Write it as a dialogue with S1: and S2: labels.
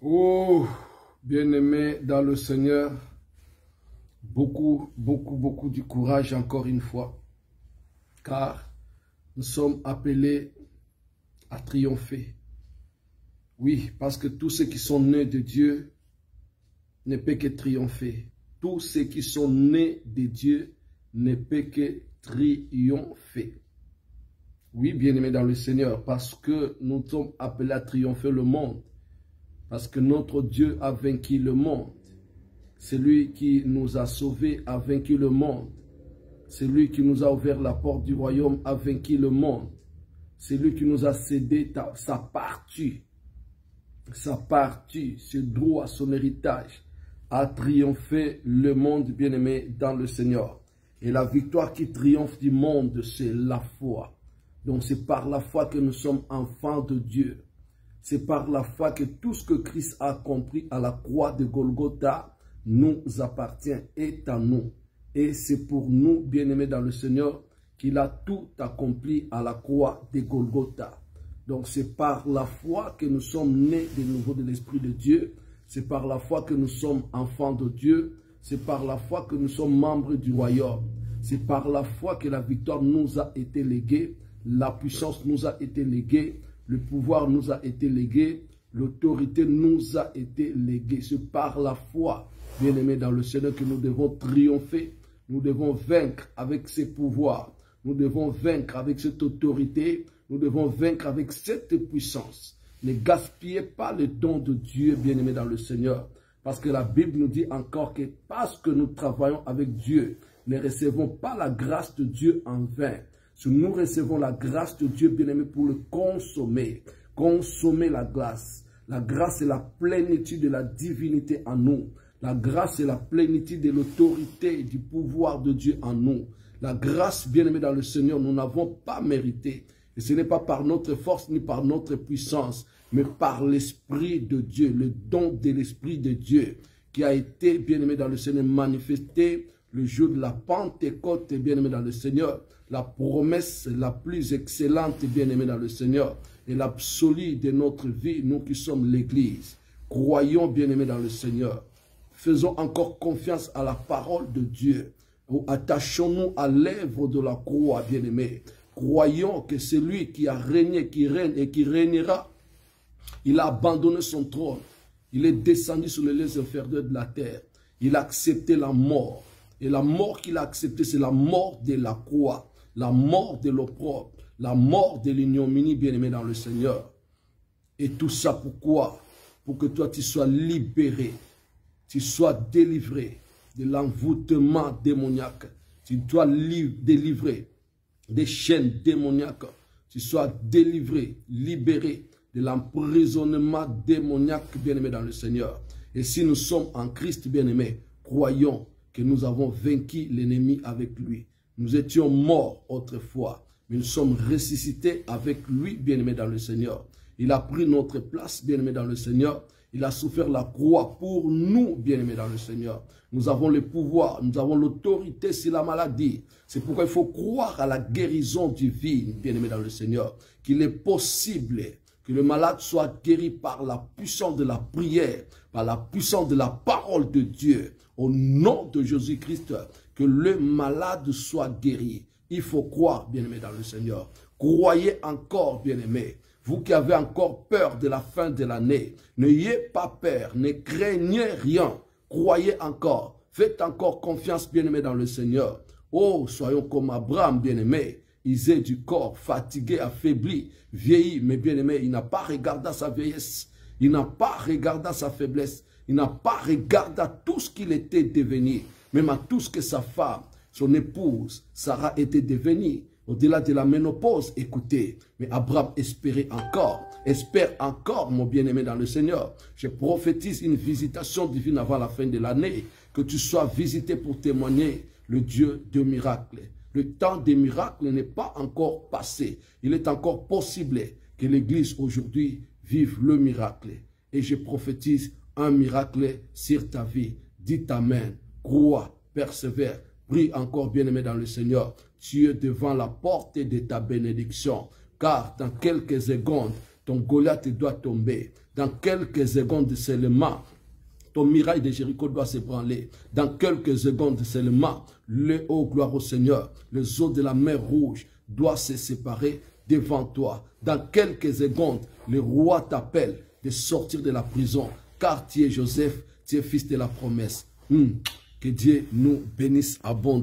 S1: Oh, bien-aimés dans le Seigneur, beaucoup du courage encore une fois, car nous sommes appelés à triompher. Oui, parce que tous ceux qui sont nés de Dieu ne peuvent que triompher. Tous ceux qui sont nés de Dieu ne peuvent que triompher. Oui, bien-aimés dans le Seigneur, parce que nous sommes appelés à triompher le monde. Parce que notre Dieu a vaincu le monde. Celui qui nous a sauvés a vaincu le monde. Celui qui nous a ouvert la porte du royaume a vaincu le monde. Celui qui nous a cédé sa partie, ce droit, son héritage, a triomphé le monde, bien-aimé dans le Seigneur. Et la victoire qui triomphe du monde, c'est la foi. Donc c'est par la foi que nous sommes enfants de Dieu. C'est par la foi que tout ce que Christ a accompli à la croix de Golgotha nous appartient, est à nous. Et c'est pour nous, bien-aimés dans le Seigneur, qu'il a tout accompli à la croix de Golgotha. Donc c'est par la foi que nous sommes nés de nouveau de l'Esprit de Dieu. C'est par la foi que nous sommes enfants de Dieu. C'est par la foi que nous sommes membres du royaume. C'est par la foi que la victoire nous a été léguée. La puissance nous a été léguée. Le pouvoir nous a été légué, l'autorité nous a été léguée. C'est par la foi, bien-aimés dans le Seigneur, que nous devons triompher. Nous devons vaincre avec ces pouvoirs. Nous devons vaincre avec cette autorité. Nous devons vaincre avec cette puissance. Ne gaspillez pas le don de Dieu, bien-aimés dans le Seigneur. Parce que la Bible nous dit encore que parce que nous travaillons avec Dieu, ne recevons pas la grâce de Dieu en vain. Si nous recevons la grâce de Dieu, bien-aimé, pour le consommer, consommer la grâce. La grâce est la plénitude de la divinité en nous. La grâce est la plénitude de l'autorité et du pouvoir de Dieu en nous. La grâce, bien-aimé dans le Seigneur, nous n'avons pas mérité. Et ce n'est pas par notre force ni par notre puissance, mais par l'Esprit de Dieu, le don de l'Esprit de Dieu, qui a été, bien-aimé dans le Seigneur, manifesté le jour de la Pentecôte, bien-aimé dans le Seigneur. La promesse la plus excellente, bien-aimée dans le Seigneur, et l'absolu de notre vie, nous qui sommes l'Église. Croyons, bien-aimés dans le Seigneur. Faisons encore confiance à la parole de Dieu. Attachons-nous à l'œuvre de la croix, bien-aimés. Croyons que celui qui a régné, qui règne et qui régnera, il a abandonné son trône. Il est descendu sur les lieux inférieurs de la terre. Il a accepté la mort. Et la mort qu'il a acceptée, c'est la mort de la croix. La mort de l'opprobre, la mort de l'ignominie, bien-aimé dans le Seigneur. Et tout ça pourquoi? Pour que toi tu sois libéré, tu sois délivré de l'envoûtement démoniaque, tu sois délivré des chaînes démoniaques, tu sois délivré, libéré de l'emprisonnement démoniaque, bien-aimé dans le Seigneur. Et si nous sommes en Christ, bien-aimé, croyons que nous avons vaincu l'ennemi avec lui. Nous étions morts autrefois, mais nous sommes ressuscités avec lui, bien-aimé dans le Seigneur. Il a pris notre place, bien-aimé dans le Seigneur. Il a souffert la croix pour nous, bien-aimés dans le Seigneur. Nous avons le pouvoir, nous avons l'autorité sur la maladie. C'est pourquoi il faut croire à la guérison divine, bien-aimé dans le Seigneur. Qu'il est possible que le malade soit guéri par la puissance de la prière, par la puissance de la parole de Dieu. Au nom de Jésus-Christ, que le malade soit guéri. Il faut croire, bien-aimé, dans le Seigneur. Croyez encore, bien-aimé. Vous qui avez encore peur de la fin de l'année, n'ayez pas peur, ne craignez rien. Croyez encore. Faites encore confiance, bien-aimé, dans le Seigneur. Oh, soyons comme Abraham, bien-aimé. Isée du corps, fatigué, affaibli, vieilli, mais bien-aimé, il n'a pas regardé à sa vieillesse. Il n'a pas regardé à sa faiblesse. Il n'a pas regardé à tout ce qu'il était devenu. Même à tout ce que sa femme, son épouse, Sarah était devenue. Au-delà de la ménopause, écoutez, mais Abraham espérait encore, espère encore, mon bien-aimé dans le Seigneur. Je prophétise une visitation divine avant la fin de l'année, que tu sois visité pour témoigner le Dieu de miracles. Le temps des miracles n'est pas encore passé. Il est encore possible que l'Église aujourd'hui vive le miracle. Et je prophétise un miracle sur ta vie. Dites Amen. Crois, persévère, prie encore, bien-aimé dans le Seigneur. Tu es devant la porte de ta bénédiction, car dans quelques secondes, ton Goliath doit tomber. Dans quelques secondes seulement, ton miracle de Jéricho doit s'ébranler. Dans quelques secondes seulement, gloire au Seigneur, les eaux de la mer Rouge doivent se séparer devant toi. Dans quelques secondes, le roi t'appelle de sortir de la prison, car tu es Joseph, tu es fils de la promesse. Que Dieu nous bénisse abondamment.